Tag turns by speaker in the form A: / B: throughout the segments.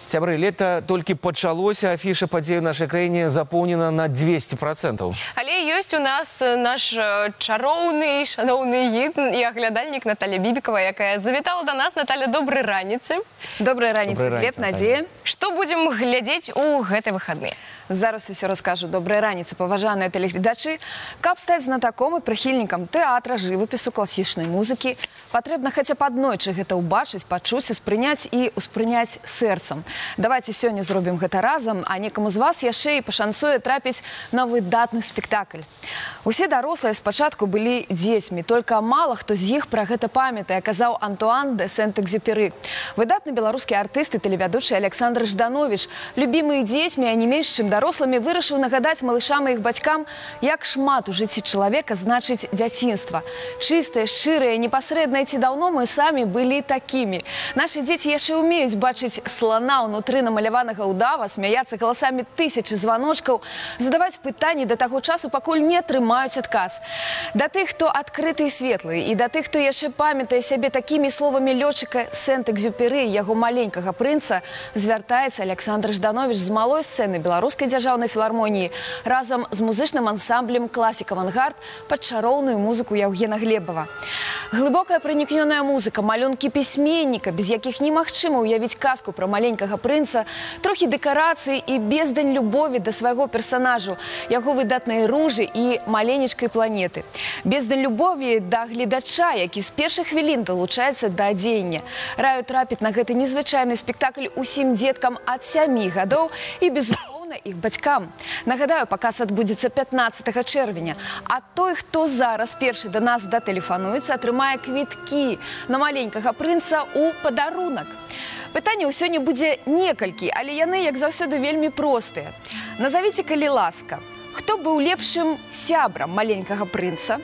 A: Сябры, лето только пачалося, афіша падзей у нашай краіне запоўнена на 200%.
B: Але ёсць у нас наш чароўны, шаноўны гід і аглядальнік Наталья Бібікова, якая завітала до нас. Наталья, добрай раніцы.
C: Добрай раніцы, Глеб, Надзея.
B: Што будзем глядзець у гэтыя выхадныя?
C: Зараз усё раскажу. Добрай раніцы, паважаныя тэлегледачы. Каб стаць знатаком і прыхільнікам тэатра, жывапісу, класічнай музыкі, патрэбна хаця б аднойчы гэта ўбачыць, пачуць, успрыняць і ўспрыняць сэрцам. Давайте сёння зробім гэта разам, а некаму з вас яшчэ і пашанцуе трапіць на выдатны спектакль. Усе дарослыя спачатку былі дзецьмі, толькі мала хто з іх пра гэта памятае, казаў Антуан де Сент-Экзюпері. Выдатны беларускі артыст і тэлевядучы Александр Жданович, любімыя дзецьмі, а не менш чым дарослымі, вырашыў нагадаць малышам і іх бацькам, як шмат у жыцці чалавека значыць дзяцінства. Чыстыя, шчырыя, непасрэдныя ці даўно мы самі былі такімі. Нашы дзеці яшчэ ўмеюць бачыць слана ўнутры намаляванага ўдава, смяяцца галасамі тысячы званочкаў, задаваць пытанні да таго часу, пакуль не атрымаюць адказ. Да тых, хто адкрыты і светлы, і да тых, хто яшчэ памятае сябе такімі словамі лётчыка Сент-Экзюпері, яго маленькага прынца, звяртаецца Александр Жданович з малой сцэны беларускай дзяржаўнай філармоніі разам з музычным ансамблем «Класік Авангард» пад чароўную музыку Яўгена Глебова. Глыбокая пранікнёная музыка, малюнкі пісьменніка, без якіх немагчыма ўявіць казку пра маленькага прынца, трохі дэкарацыі і бездань любові да свайго персанажу, яго выдатнай ружы і маленечкай планеты. Бездань любові да гледача, які з першых хвілін далучаецца да дзеяння. Раю трапіць на гэты незвычайны спектакль усім дзеткам ад 7 гадоў і безумоўна іх бацькам. Нагадаю, паказ адбудзецца 15 чэрвеня, а той, хто зараз першы да нас датэлефануецца, атрымае квіткі на маленькага прынца ў падарунак. Пытанняў сёння будзе некалькі, але яны, як заўсёды, вельмі простыя. Назавіце, калі ласка, хто быў лепшым сябрам маленькага прынца,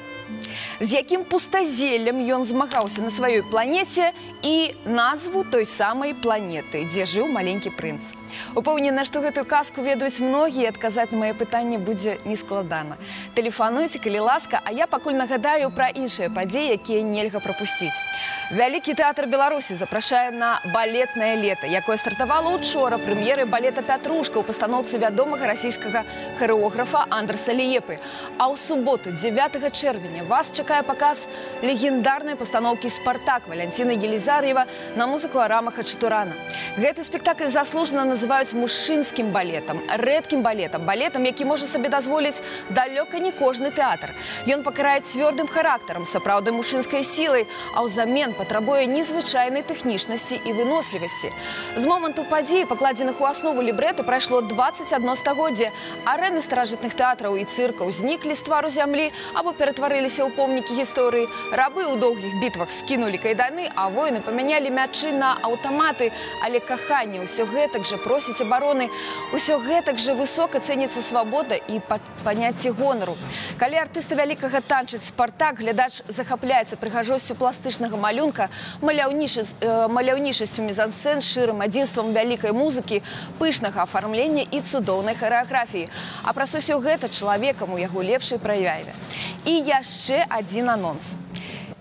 C: з якім пустазеллем ён змагаўся на сваёй планеце і назву той самай планеты, дзе жыў маленькі прынц. Упэўнена, што гэтую казку ведаюць многія, адказаць на мае пытанне будзе нескладана. Тэлефануйце, калі ласка, а я пакуль нагадаю пра іншыя падзеі, якія нельга прапусціць. Вялікі тэатр Беларусі запрашае на балетнае лета, якое стартавала учора прэм'еры балета «Пятрушка» ў пастаноўцы вядомага расійскага харэографа Андраса Ліепы. А ў суботу, 9 чэрвеня, вас чакае паказ легендарнай пастаноўкі «Спартак» Валянціны Елізар'ева на музыку Арама Хачатурана. Гэты спектакль заслужана называюць мужчынскім балетам, рэдкім балетам, балетам, які можа сабе дазволіць далёка не кожны тэатр. Ён пакарае цвёрдым характарам, сапраўднай мужчынскай сілай, а ўзамен патрабуе незвычайнай тэхнічнасці і вынослівасці. З моманту падзей, пакладзеных у аснову лібрэты, прайшло 21 стагоддзе. Арэны старажытных тэатраў і цыркаў зніклі з твару зямлі або ператварыліся ў помнікі гісторыі. Рабы ў доўгіх бітвах скінулі кайданы, а воіны памянялі мячы на аўтаматы, але каханне ўсё гэтак жа просіць абароны, усё гэтак жа высока цэніцца свабода і паняцце гонару. Калі артысты вялікага танчаць «Спартак», глядач захапляецца прыгажосцю пластычнага малюнка, маляўнічасцю мізансцэн, шчырым адзінствам вялікай музыкі, пышнага афармлення і цудоўнай харэаграфіі. А праз усё гэта чалавекам у яго лепшай праяве. І яшчэ адзін анонс.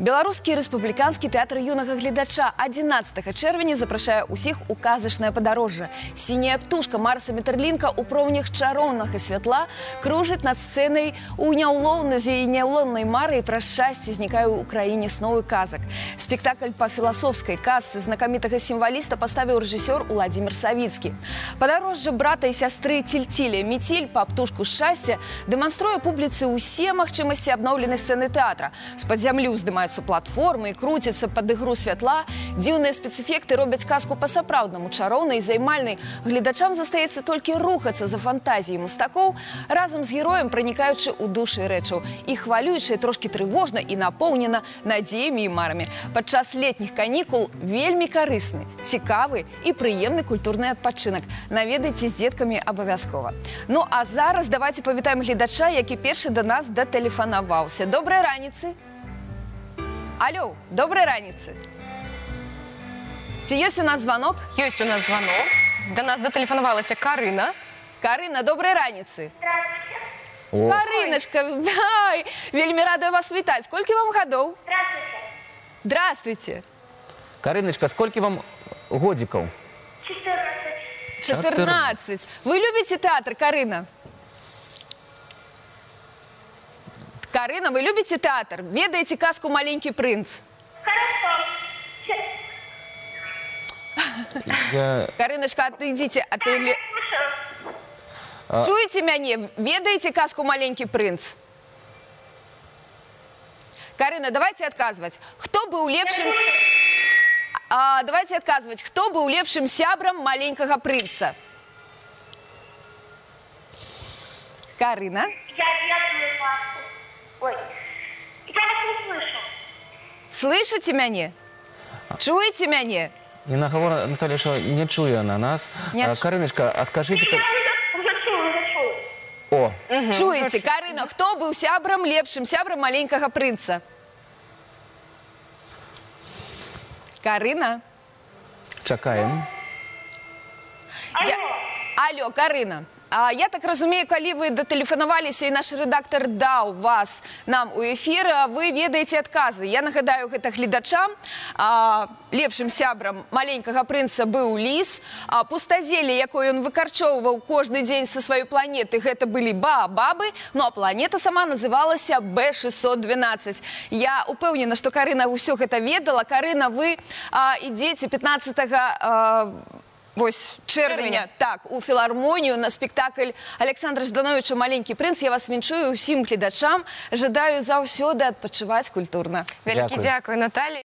C: Беларускі рэспубліканскі тэатр юнага гледача 11 чэрвеня запрашае ўсіх у казачнае падарожжа. Сіняя птушка Марса Метерлінка ў промнях чароўнага святла кружыць над сцэнай у няўлоўнай няўлоннай мары і праз шчасце знікае ў краіне сноў і казак. Спектакль па філасофскай казцы знакамітага сімваліста паставіў рэжысёр Уладзімір Савіцкі. Падарожжа брата і сястры Цільцілі Міціль па птушку шчасця дэманструе публіцы ўсе магчымасці абноўленай сцэны тэатра. З-пад зямлі ўздымаюцца платформы і круціцца пад ігру святла. Дзіўныя спецэфекты робяць казку па-сапраўднаму чароўнай і займальнай. Гледачам застаецца толькі рухацца за фантазіяй мастакоў, разам з героем пранікаючы ў душы рэчаў. І хвалюючы, трошкі трывожна і напоўнена надзеямі і марамі. Падчас летніх канікул вельмі карысны, цікавы і прыемны культурны адпачынак. Наведайце з дзеткамі абавязкова. Ну а зараз давайте павітаем гледача, які першы да нас датэлефанаваўся. Добрай раніцы! Алло, добрай раніцы. Ці ёсць у нас звонок?
B: Ёсць у нас звонок. До нас датэлефанавалася Карына.
C: Карына, добрай раніцы.
D: Здравствуйте.
C: Карыночка, вельмі радая вас вітаць. Колькі вам гадоў?
D: Здравствуйте.
C: Здравствуйте.
A: Карыночка, сколькі вам годзікаў?
D: 14.
C: 14. Вы любите театр, Карина? Карина, вы любите театр? Ведаете казку «Маленький принц»? Кариночка, отойдите. Чуете меня? Ведаете казку «Маленький принц»? Карина, давайте отказывать. Кто был лепшим... давайте отказывать. Кто был лепшим сябром маленького принца? Карина?
D: Я думаю, Пасху. Ой, я вас не слышу.
C: Слышите меня? Чуете меня?
A: Яна говорить, Наталя, що не чує на нас.
C: Не
A: Кариночка, откажите...
D: Уже чую.
A: О,
C: Чуете? Карина, кто был сябром, лепшим сябром маленького принца? Карина?
A: чакаем.
C: Алло, Карина. Я так разумею, калі вы датэлефанаваліся і наш рэдактар даў вас нам у эфір, вы ведаеце адказы. Я нагадаю гэта гледачам. Лепшым сябрам маленькага прынца быў ліс. Пустазелле, якое ён выкарчоўваў кожны дзень са сваёй планеты, гэта былі баабабы, ну а планета сама называлася Б612. Я упэўнена, што Карына ўсё гэта ведала. Карына, вы ідзеце 15 чэрвеня, так, у філармонію на спектакль Александра Ждановича «Маленький принц». Я вас віншую усім гледачам. Жадаю заўсёды адпачываць культурна.
B: Вялікі дзякуй, Наталі.